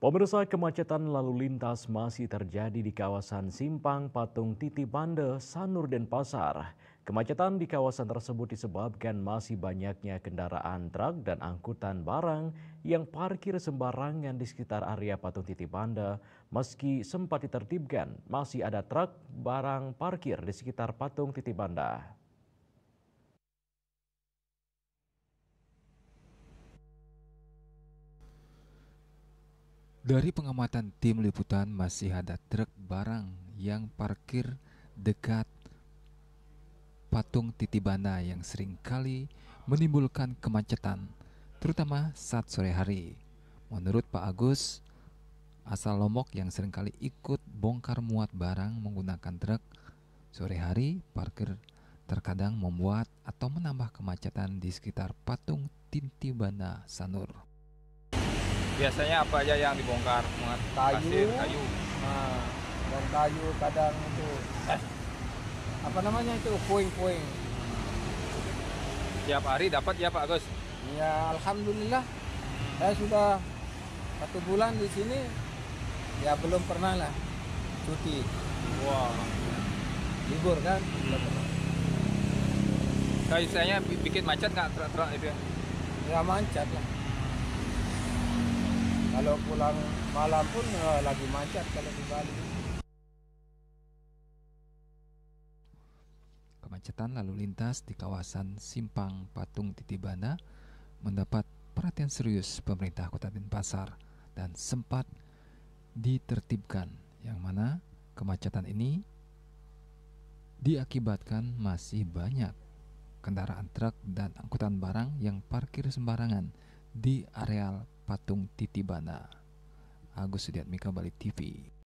Pemirsa, kemacetan lalu lintas masih terjadi di kawasan Simpang Patung Titi Bande, Sanur, Denpasar. Kemacetan di kawasan tersebut disebabkan masih banyaknya kendaraan truk dan angkutan barang yang parkir sembarangan di sekitar area Patung Titi Bande. Meski sempat ditertibkan, masih ada truk barang parkir di sekitar Patung Titi Bande. Dari pengamatan tim liputan masih ada truk barang yang parkir dekat patung Titibana yang seringkali menimbulkan kemacetan, terutama saat sore hari. Menurut Pak Agus, asal Lombok yang seringkali ikut bongkar muat barang menggunakan truk, sore hari parkir terkadang membuat atau menambah kemacetan di sekitar patung Titibana Sanur. Biasanya apa aja yang dibongkar? Pasir, kayu. Nah, dan kayu kadang itu apa namanya itu puing-puing. Tiap hari dapat ya Pak Agus? Ya alhamdulillah saya sudah 1 bulan di sini, ya belum pernah lah cuti. Wah. Libur kan. Biasanya bikin macet nggak truk-truk itu ya? Ya macet lah. Kalau pulang malam pun lagi macet kalau di Bali. Kemacetan lalu lintas di kawasan Simpang Patung Titibana mendapat perhatian serius pemerintah Kota Denpasar dan sempat ditertibkan, yang mana kemacetan ini diakibatkan masih banyak kendaraan truk dan angkutan barang yang parkir sembarangan di areal Patung Titibana. Agus Sudiatmika, Bali TV.